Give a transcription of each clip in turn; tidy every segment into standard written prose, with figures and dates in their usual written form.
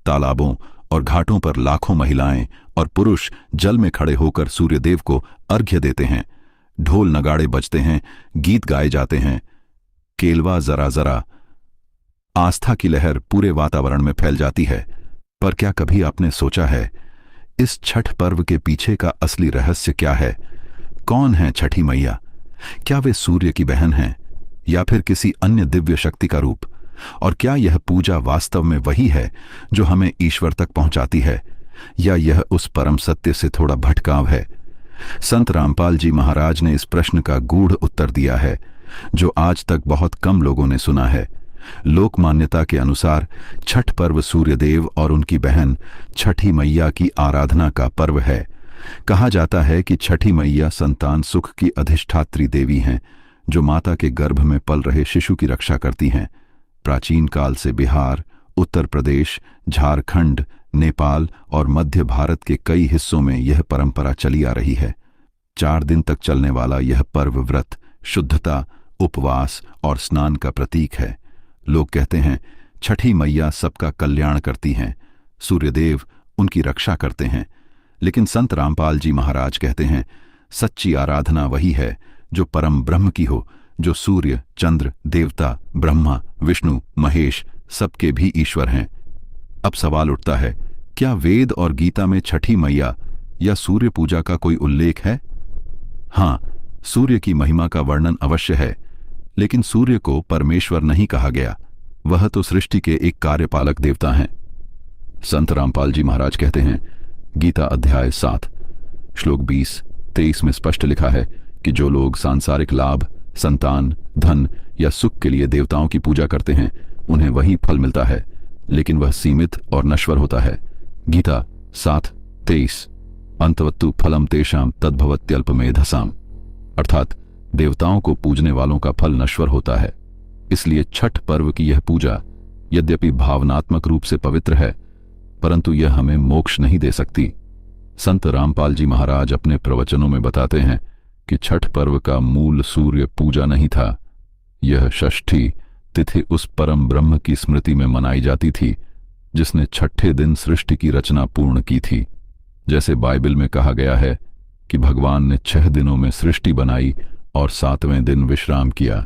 तालाबों और घाटों पर लाखों महिलाएं और पुरुष जल में खड़े होकर सूर्यदेव को अर्घ्य देते हैं। ढोल नगाड़े बजते हैं, गीत गाए जाते हैं। केलवा जरा जरा आस्था की लहर पूरे वातावरण में फैल जाती है। पर क्या कभी आपने सोचा है, इस छठ पर्व के पीछे का असली रहस्य क्या है? कौन है छठी मैया? क्या वे सूर्य की बहन हैं या फिर किसी अन्य दिव्य शक्ति का रूप? और क्या यह पूजा वास्तव में वही है जो हमें ईश्वर तक पहुंचाती है, या यह उस परम सत्य से थोड़ा भटकाव है? संत रामपाल जी महाराज ने इस प्रश्न का गूढ़ उत्तर दिया है, जो आज तक बहुत कम लोगों ने सुना है। लोक मान्यता के अनुसार छठ पर्व सूर्यदेव और उनकी बहन छठी मैया की आराधना का पर्व है। कहा जाता है कि छठी मैया संतान सुख की अधिष्ठात्री देवी हैं, जो माता के गर्भ में पल रहे शिशु की रक्षा करती हैं। प्राचीन काल से बिहार, उत्तर प्रदेश, झारखंड, नेपाल और मध्य भारत के कई हिस्सों में यह परंपरा चली आ रही है। 4 दिन तक चलने वाला यह पर्व व्रत, शुद्धता, उपवास और स्नान का प्रतीक है। लोग कहते हैं छठी मैया सबका कल्याण करती हैं, सूर्यदेव उनकी रक्षा करते हैं। लेकिन संत रामपाल जी महाराज कहते हैं सच्ची आराधना वही है जो परम ब्रह्म की हो, जो सूर्य, चंद्र, देवता, ब्रह्मा, विष्णु, महेश सबके भी ईश्वर हैं। अब सवाल उठता है, क्या वेद और गीता में छठी मैया या सूर्य पूजा का कोई उल्लेख है? हाँ, सूर्य की महिमा का वर्णन अवश्य है, लेकिन सूर्य को परमेश्वर नहीं कहा गया। वह तो सृष्टि के एक कार्यपालक देवता हैं। संत रामपाल जी महाराज कहते हैं, गीता अध्याय 7 श्लोक 20-23 में स्पष्ट लिखा है कि जो लोग सांसारिक लाभ, संतान, धन या सुख के लिए देवताओं की पूजा करते हैं, उन्हें वही फल मिलता है, लेकिन वह सीमित और नश्वर होता है। गीता 7:23 अंतवत्तु फलम तेषाम तद्भवत्यल्पमेधसाम, अर्थात देवताओं को पूजने वालों का फल नश्वर होता है। इसलिए छठ पर्व की यह पूजा यद्यपि भावनात्मक रूप से पवित्र है, परंतु यह हमें मोक्ष नहीं दे सकती। संत रामपाल जी महाराज अपने प्रवचनों में बताते हैं कि छठ पर्व का मूल सूर्य पूजा नहीं था। यह षष्ठी तिथि उस परम ब्रह्म की स्मृति में मनाई जाती थी जिसने छठे दिन सृष्टि की रचना पूर्ण की थी। जैसे बाइबल में कहा गया है कि भगवान ने 6 दिनों में सृष्टि बनाई और 7वें दिन विश्राम किया,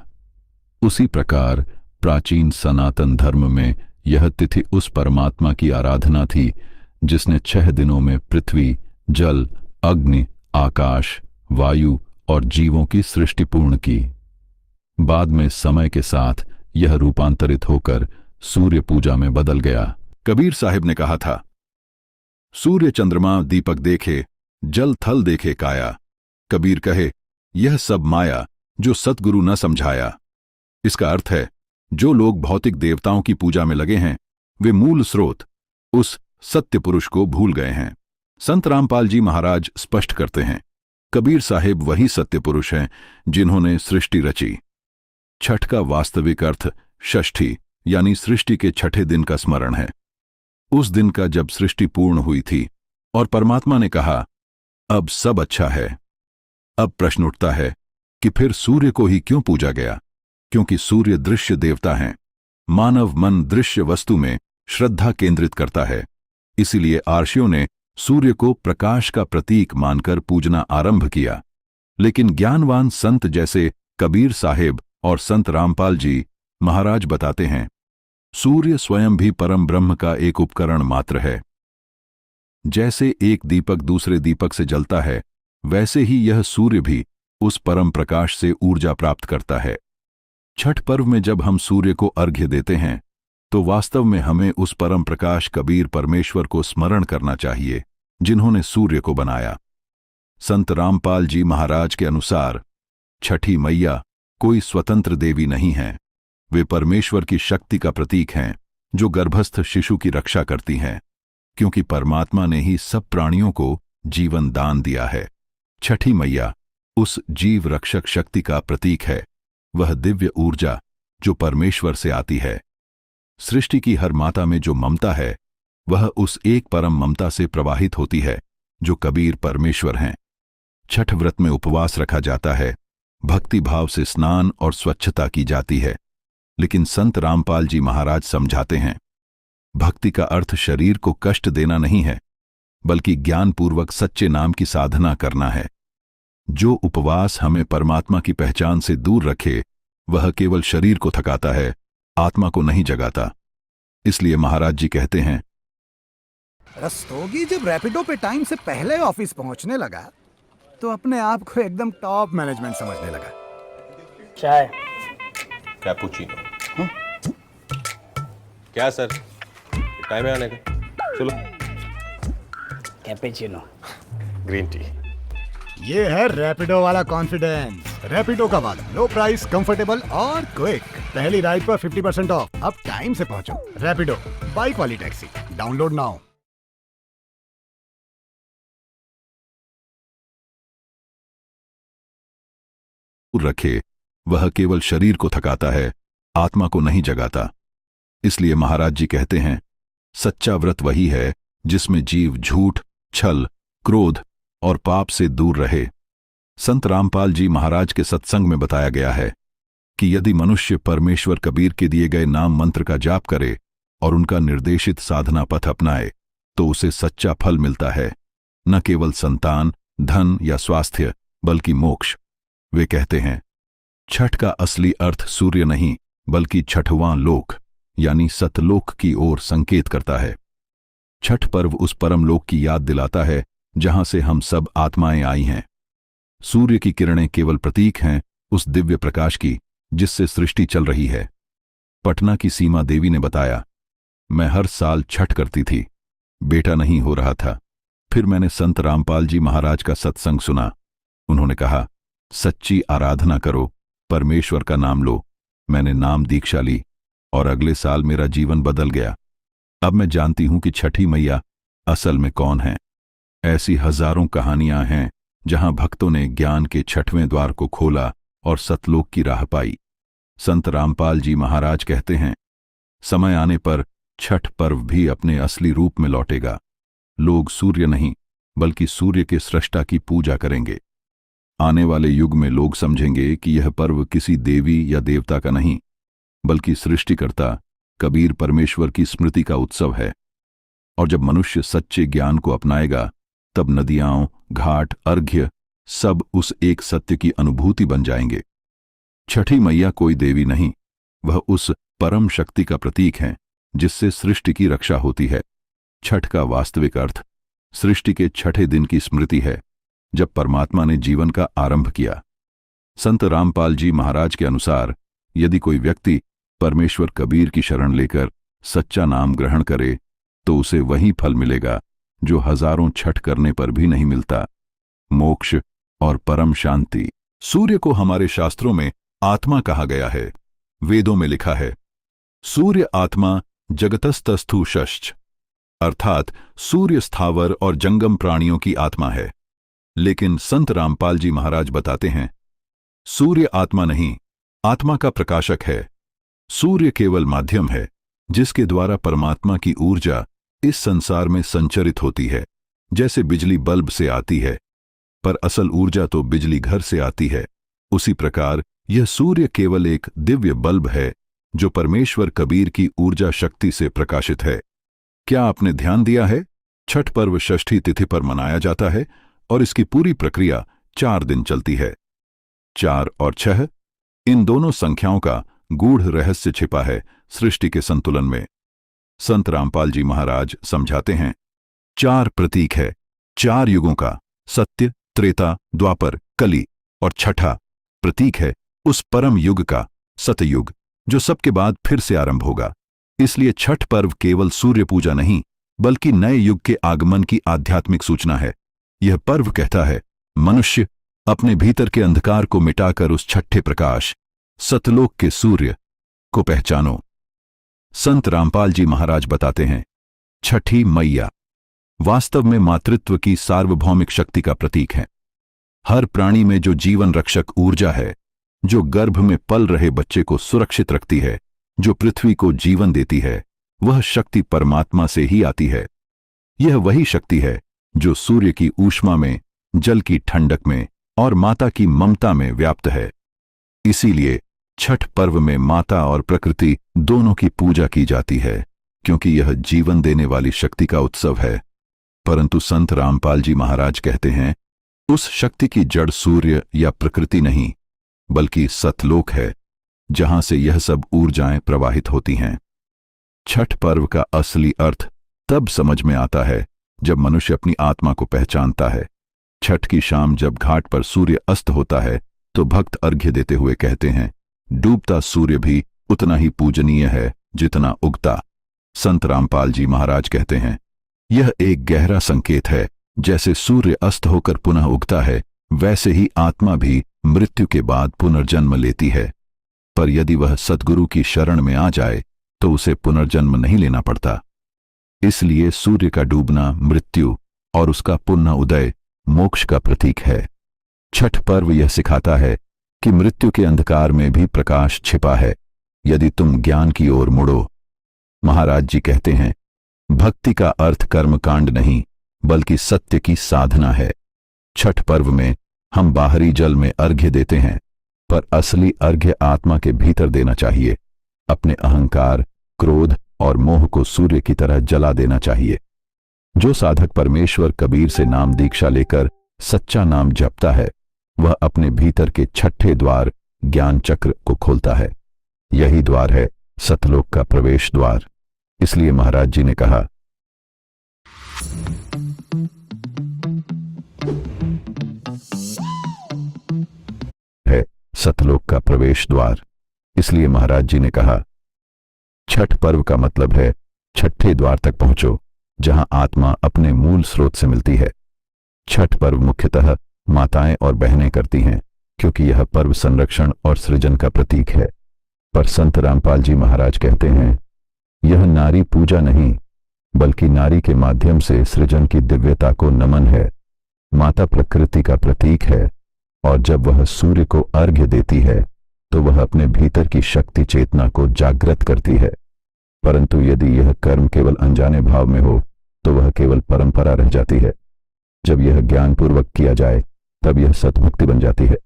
उसी प्रकार प्राचीन सनातन धर्म में यह तिथि उस परमात्मा की आराधना थी जिसने 6 दिनों में पृथ्वी, जल, अग्नि, आकाश, वायु और जीवों की सृष्टि पूर्ण की। बाद में समय के साथ यह रूपांतरित होकर सूर्य पूजा में बदल गया। कबीर साहिब ने कहा था, सूर्य चंद्रमा दीपक देखे, जल थल देखे काया। कबीर कहे, यह सब माया जो सतगुरु न समझाया। इसका अर्थ है, जो लोग भौतिक देवताओं की पूजा में लगे हैं, वे मूल स्रोत, उस सत्य पुरुष को भूल गए हैं। संत रामपाल जी महाराज स्पष्ट करते हैं, कबीर साहिब वही सत्य पुरुष हैं जिन्होंने सृष्टि रची। छठ का वास्तविक अर्थ षष्ठी यानी सृष्टि के छठे दिन का स्मरण है। उस दिन का जब सृष्टि पूर्ण हुई थी और परमात्मा ने कहा, अब सब अच्छा है। अब प्रश्न उठता है कि फिर सूर्य को ही क्यों पूजा गया? क्योंकि सूर्य दृश्य देवता हैं। मानव मन दृश्य वस्तु में श्रद्धा केंद्रित करता है, इसीलिए आर्षियों ने सूर्य को प्रकाश का प्रतीक मानकर पूजना आरंभ किया। लेकिन ज्ञानवान संत जैसे कबीर साहिब और संत रामपाल जी महाराज बताते हैं, सूर्य स्वयं भी परम ब्रह्म का एक उपकरण मात्र है। जैसे एक दीपक दूसरे दीपक से जलता है, वैसे ही यह सूर्य भी उस परम प्रकाश से ऊर्जा प्राप्त करता है। छठ पर्व में जब हम सूर्य को अर्घ्य देते हैं, तो वास्तव में हमें उस परम प्रकाश कबीर परमेश्वर को स्मरण करना चाहिए, जिन्होंने सूर्य को बनाया। संत रामपाल जी महाराज के अनुसार छठी मैया कोई स्वतंत्र देवी नहीं है। वे परमेश्वर की शक्ति का प्रतीक हैं, जो गर्भस्थ शिशु की रक्षा करती हैं, क्योंकि परमात्मा ने ही सब प्राणियों को जीवन दान दिया है। छठी मैया उस जीव रक्षक शक्ति का प्रतीक है, वह दिव्य ऊर्जा जो परमेश्वर से आती है। सृष्टि की हर माता में जो ममता है, वह उस एक परम ममता से प्रवाहित होती है, जो कबीर परमेश्वर हैं। छठ व्रत में उपवास रखा जाता है, भक्ति भाव से स्नान और स्वच्छता की जाती है। लेकिन संत रामपाल जी महाराज समझाते हैं, भक्ति का अर्थ शरीर को कष्ट देना नहीं है, बल्कि ज्ञानपूर्वक सच्चे नाम की साधना करना है। जो उपवास हमें परमात्मा की पहचान से दूर रखे, वह केवल शरीर को थकाता है, आत्मा को नहीं जगाता। इसलिए महाराज जी कहते हैं, रस्तोगी जब रैपिडो पे टाइम से पहले ऑफिस पहुंचने लगा तो अपने आप को एकदम टॉप मैनेजमेंट समझने लगा। चाय। कैपुचिनो। क्या सर, टाइम है आने का? चलो। कैपेचिनो। Green tea. ये है रैपिडो वाला कॉन्फिडेंस। रैपिडो का वादा, लो प्राइस, कंफर्टेबल और क्विक। पहली राइड पर 50% ऑफ। अब टाइम से पहुंचो। रैपिडो, बाइक वाली टैक्सी। Download now. रखे, वह केवल शरीर को थकाता है, आत्मा को नहीं जगाता। इसलिए महाराज जी कहते हैं, सच्चा व्रत वही है जिसमें जीव झूठ, छल, क्रोध और पाप से दूर रहे। संत रामपाल जी महाराज के सत्संग में बताया गया है कि यदि मनुष्य परमेश्वर कबीर के दिए गए नाम मंत्र का जाप करे और उनका निर्देशित साधना पथ अपनाए तो उसे सच्चा फल मिलता है, न केवल संतान, धन या स्वास्थ्य, बल्कि मोक्ष। वे कहते हैं, छठ का असली अर्थ सूर्य नहीं बल्कि छठवां लोक यानी सतलोक की ओर संकेत करता है। छठ पर्व उस परम लोक की याद दिलाता है जहां से हम सब आत्माएं आई हैं। सूर्य की किरणें केवल प्रतीक हैं उस दिव्य प्रकाश की जिससे सृष्टि चल रही है। पटना की सीमा देवी ने बताया, मैं हर साल छठ करती थी, बेटा नहीं हो रहा था। फिर मैंने संत रामपाल जी महाराज का सत्संग सुना। उन्होंने कहा, सच्ची आराधना करो, परमेश्वर का नाम लो। मैंने नाम दीक्षा ली और अगले साल मेरा जीवन बदल गया। अब मैं जानती हूं कि छठी मैया असल में कौन है। ऐसी हजारों कहानियां हैं जहां भक्तों ने ज्ञान के छठवें द्वार को खोला और सतलोक की राह पाई। संत रामपाल जी महाराज कहते हैं, समय आने पर छठ पर्व भी अपने असली रूप में लौटेगा। लोग सूर्य नहीं बल्कि सूर्य के सृष्टा की पूजा करेंगे। आने वाले युग में लोग समझेंगे कि यह पर्व किसी देवी या देवता का नहीं बल्कि सृष्टिकर्ता कबीर परमेश्वर की स्मृति का उत्सव है। और जब मनुष्य सच्चे ज्ञान को अपनाएगा तब नदियां, घाट, अर्घ्य सब उस एक सत्य की अनुभूति बन जाएंगे। छठी मैया कोई देवी नहीं, वह उस परम शक्ति का प्रतीक है जिससे सृष्टि की रक्षा होती है। छठ का वास्तविक अर्थ सृष्टि के छठे दिन की स्मृति है जब परमात्मा ने जीवन का आरंभ किया। संत रामपाल जी महाराज के अनुसार यदि कोई व्यक्ति परमेश्वर कबीर की शरण लेकर सच्चा नाम ग्रहण करे तो उसे वही फल मिलेगा जो हजारों छठ करने पर भी नहीं मिलता, मोक्ष और परम शांति। सूर्य को हमारे शास्त्रों में आत्मा कहा गया है। वेदों में लिखा है, सूर्य आत्मा जगतस्तस्थु शश्च, अर्थात सूर्य स्थावर और जंगम प्राणियों की आत्मा है। लेकिन संत रामपाल जी महाराज बताते हैं, सूर्य आत्मा नहीं, आत्मा का प्रकाशक है। सूर्य केवल माध्यम है जिसके द्वारा परमात्मा की ऊर्जा इस संसार में संचरित होती है। जैसे बिजली बल्ब से आती है पर असल ऊर्जा तो बिजली घर से आती है, उसी प्रकार यह सूर्य केवल एक दिव्य बल्ब है जो परमेश्वर कबीर की ऊर्जा शक्ति से प्रकाशित है। क्या आपने ध्यान दिया है, छठ पर्व षष्ठी तिथि पर मनाया जाता है और इसकी पूरी प्रक्रिया 4 दिन चलती है। 4 और 6 इन दोनों संख्याओं का गूढ़ रहस्य छिपा है सृष्टि के संतुलन में। संत रामपाल जी महाराज समझाते हैं, 4 प्रतीक है 4 युगों का, सत्य, त्रेता, द्वापर, कली, और छठा प्रतीक है उस परम युग का, सतयुग, जो सबके बाद फिर से आरंभ होगा। इसलिए छठ पर्व केवल सूर्य पूजा नहीं बल्कि नए युग के आगमन की आध्यात्मिक सूचना है। यह पर्व कहता है, मनुष्य अपने भीतर के अंधकार को मिटाकर उस छठे प्रकाश, सतलोक के सूर्य को पहचानो। संत रामपाल जी महाराज बताते हैं, छठी मैया वास्तव में मातृत्व की सार्वभौमिक शक्ति का प्रतीक है। हर प्राणी में जो जीवन रक्षक ऊर्जा है, जो गर्भ में पल रहे बच्चे को सुरक्षित रखती है, जो पृथ्वी को जीवन देती है, वह शक्ति परमात्मा से ही आती है। यह वही शक्ति है जो सूर्य की ऊष्मा में, जल की ठंडक में और माता की ममता में व्याप्त है। इसीलिए छठ पर्व में माता और प्रकृति दोनों की पूजा की जाती है। क्योंकि यह जीवन देने वाली शक्ति का उत्सव है। परंतु संत रामपाल जी महाराज कहते हैं, उस शक्ति की जड़ सूर्य या प्रकृति नहीं, बल्कि सतलोक है, जहां से यह सब ऊर्जाएं प्रवाहित होती हैं। छठ पर्व का असली अर्थ तब समझ में आता है जब मनुष्य अपनी आत्मा को पहचानता है। छठ की शाम जब घाट पर सूर्य अस्त होता है तो भक्त अर्घ्य देते हुए कहते हैं, डूबता सूर्य भी उतना ही पूजनीय है जितना उगता। संत रामपाल जी महाराज कहते हैं, यह एक गहरा संकेत है, जैसे सूर्य अस्त होकर पुनः उगता है, वैसे ही आत्मा भी मृत्यु के बाद पुनर्जन्म लेती है। पर यदि वह सद्गुरु की शरण में आ जाए तो उसे पुनर्जन्म नहीं लेना पड़ता। इसलिए सूर्य का डूबना मृत्यु और उसका पुनः उदय मोक्ष का प्रतीक है। छठ पर्व यह सिखाता है कि मृत्यु के अंधकार में भी प्रकाश छिपा है, यदि तुम ज्ञान की ओर मुड़ो। महाराज जी कहते हैं, भक्ति का अर्थ कर्मकांड नहीं, बल्कि सत्य की साधना है। छठ पर्व में हम बाहरी जल में अर्घ्य देते हैं, पर असली अर्घ्य आत्मा के भीतर देना चाहिए। अपने अहंकार, क्रोध और मोह को सूर्य की तरह जला देना चाहिए। जो साधक परमेश्वर कबीर से नाम दीक्षा लेकर सच्चा नाम जपता है, वह अपने भीतर के छठे द्वार ज्ञान चक्र को खोलता है। यही द्वार है सतलोक का प्रवेश द्वार। इसलिए महाराज जी ने कहा, है सतलोक का प्रवेश द्वार। इसलिए महाराज जी ने कहा, छठ पर्व का मतलब है छठे द्वार तक पहुंचो, जहां आत्मा अपने मूल स्रोत से मिलती है। छठ पर्व मुख्यतः माताएं और बहनें करती हैं, क्योंकि यह पर्व संरक्षण और सृजन का प्रतीक है। पर संत रामपाल जी महाराज कहते हैं, यह नारी पूजा नहीं, बल्कि नारी के माध्यम से सृजन की दिव्यता को नमन है। माता प्रकृति का प्रतीक है, और जब वह सूर्य को अर्घ्य देती है तो वह अपने भीतर की शक्ति चेतना को जागृत करती है। परंतु यदि यह कर्म केवल अनजाने भाव में हो तो वह केवल परंपरा रह जाती है। जब यह ज्ञानपूर्वक किया जाए तब यह सतमुक्ति बन जाती है।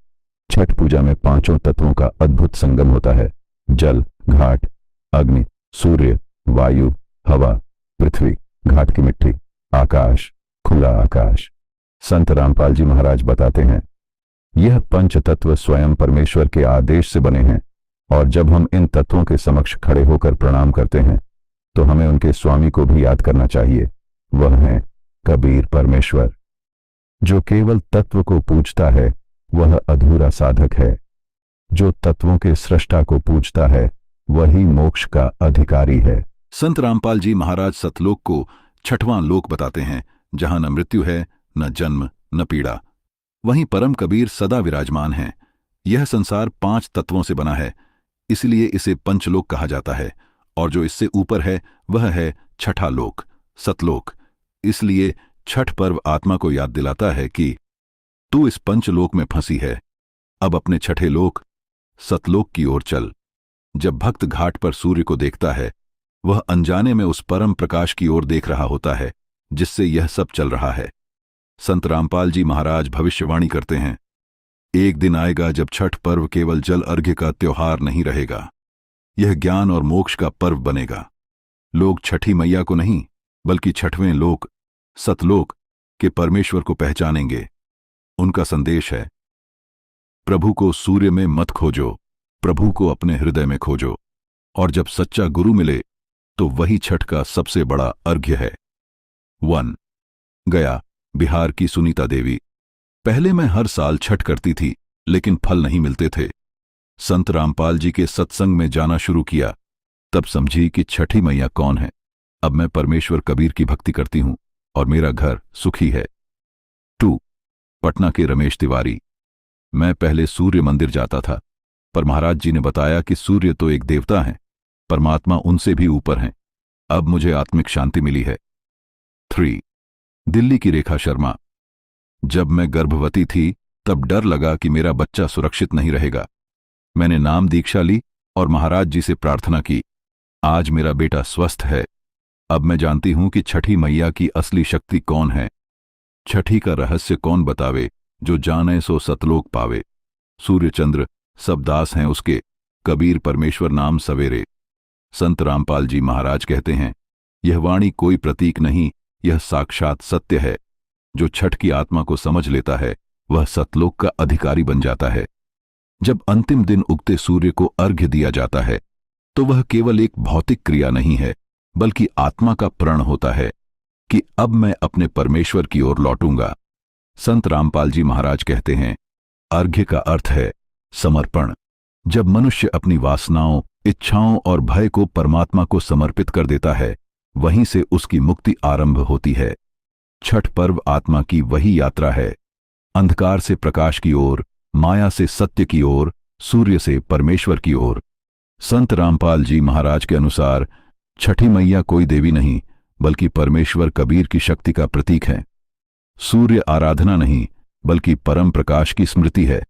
छठ पूजा में पांचों तत्वों का अद्भुत संगम होता है, जल, घाट, अग्नि, सूर्य, वायु, हवा, पृथ्वी, घाट की मिट्टी, आकाश, खुला आकाश। संत रामपाल जी महाराज बताते हैं, यह पंच तत्व स्वयं परमेश्वर के आदेश से बने हैं, और जब हम इन तत्वों के समक्ष खड़े होकर प्रणाम करते हैं तो हमें उनके स्वामी को भी याद करना चाहिए। वह है कबीर परमेश्वर। जो केवल तत्व को पूजता है वह अधूरा साधक है। जो तत्वों के सृष्टा को पूजता है वही मोक्ष का अधिकारी है। संत रामपाल जी महाराज सतलोक को छठवां लोक बताते हैं, जहां न मृत्यु है, न जन्म, न पीड़ा। वहीं परम कबीर सदा विराजमान हैं। यह संसार 5 तत्वों से बना है, इसलिए इसे पंचलोक कहा जाता है, और जो इससे ऊपर है वह है छठा लोक, सतलोक। इसलिए छठ पर्व आत्मा को याद दिलाता है कि तू इस पंचलोक में फंसी है, अब अपने छठे लोक सतलोक की ओर चल। जब भक्त घाट पर सूर्य को देखता है, वह अनजाने में उस परम प्रकाश की ओर देख रहा होता है जिससे यह सब चल रहा है। संत रामपाल जी महाराज भविष्यवाणी करते हैं, एक दिन आएगा जब छठ पर्व केवल जल अर्घ्य का त्योहार नहीं रहेगा, यह ज्ञान और मोक्ष का पर्व बनेगा। लोग छठी मैया को नहीं, बल्कि छठवें लोक सतलोक के परमेश्वर को पहचानेंगे। उनका संदेश है, प्रभु को सूर्य में मत खोजो, प्रभु को अपने हृदय में खोजो, और जब सच्चा गुरु मिले तो वही छठ का सबसे बड़ा अर्घ्य है। 1. गया, बिहार की सुनीता देवी। पहले मैं हर साल छठ करती थी, लेकिन फल नहीं मिलते थे। संत रामपाल जी के सत्संग में जाना शुरू किया, तब समझी कि छठी मैया कौन है। अब मैं परमेश्वर कबीर की भक्ति करती हूं और मेरा घर सुखी है। 2. पटना के रमेश तिवारी। मैं पहले सूर्य मंदिर जाता था, पर महाराज जी ने बताया कि सूर्य तो एक देवता है, परमात्मा उनसे भी ऊपर हैं। अब मुझे आत्मिक शांति मिली है। 3. दिल्ली की रेखा शर्मा। जब मैं गर्भवती थी तब डर लगा कि मेरा बच्चा सुरक्षित नहीं रहेगा। मैंने नाम दीक्षा ली और महाराज जी से प्रार्थना की। आज मेरा बेटा स्वस्थ है। अब मैं जानती हूं कि छठी मैया की असली शक्ति कौन है। छठी का रहस्य कौन बतावे, जो जाने सो सतलोक पावे। सूर्य चंद्र सब दास हैं उसके, कबीर परमेश्वर नाम सवेरे। संत रामपाल जी महाराज कहते हैं, यह वाणी कोई प्रतीक नहीं, यह साक्षात सत्य है। जो छठ की आत्मा को समझ लेता है वह सतलोक का अधिकारी बन जाता है। जब अंतिम दिन उगते सूर्य को अर्घ्य दिया जाता है तो वह केवल एक भौतिक क्रिया नहीं है, बल्कि आत्मा का प्रण होता है कि अब मैं अपने परमेश्वर की ओर लौटूंगा। संत रामपाल जी महाराज कहते हैं, अर्घ्य का अर्थ है समर्पण। जब मनुष्य अपनी वासनाओं, इच्छाओं और भय को परमात्मा को समर्पित कर देता है, वहीं से उसकी मुक्ति आरंभ होती है। छठ पर्व आत्मा की वही यात्रा है, अंधकार से प्रकाश की ओर, माया से सत्य की ओर, सूर्य से परमेश्वर की ओर। संत रामपाल जी महाराज के अनुसार छठी मैया कोई देवी नहीं, बल्कि परमेश्वर कबीर की शक्ति का प्रतीक है। सूर्य आराधना नहीं, बल्कि परम प्रकाश की स्मृति है।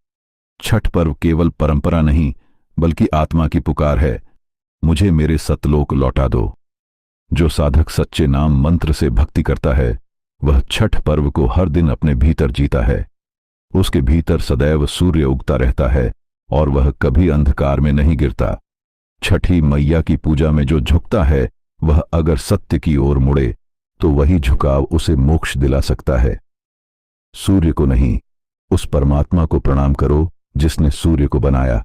छठ पर्व केवल परंपरा नहीं, बल्कि आत्मा की पुकार है, मुझे मेरे सतलोक लौटा दो। जो साधक सच्चे नाम मंत्र से भक्ति करता है, वह छठ पर्व को हर दिन अपने भीतर जीता है। उसके भीतर सदैव सूर्य उगता रहता है और वह कभी अंधकार में नहीं गिरता। छठी मैया की पूजा में जो झुकता है, वह अगर सत्य की ओर मुड़े तो वही झुकाव उसे मोक्ष दिला सकता है। सूर्य को नहीं, उस परमात्मा को प्रणाम करो जिसने सूर्य को बनाया।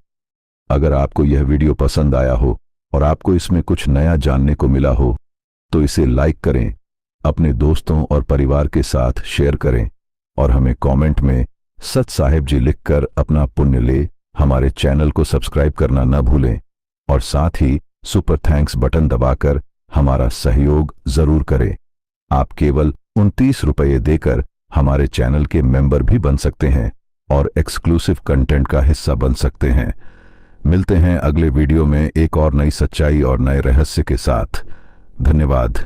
अगर आपको यह वीडियो पसंद आया हो और आपको इसमें कुछ नया जानने को मिला हो तो इसे लाइक करें, अपने दोस्तों और परिवार के साथ शेयर करें और हमें कमेंट में सत साहेब जी लिखकर अपना पुण्य ले। हमारे चैनल को सब्सक्राइब करना न भूलें और साथ ही सुपर थैंक्स बटन दबाकर हमारा सहयोग जरूर करें। आप केवल 29 रुपये देकर हमारे चैनल के मेंबर भी बन सकते हैं और एक्सक्लूसिव कंटेंट का हिस्सा बन सकते हैं। मिलते हैं अगले वीडियो में एक और नई सच्चाई और नए रहस्य के साथ। धन्यवाद।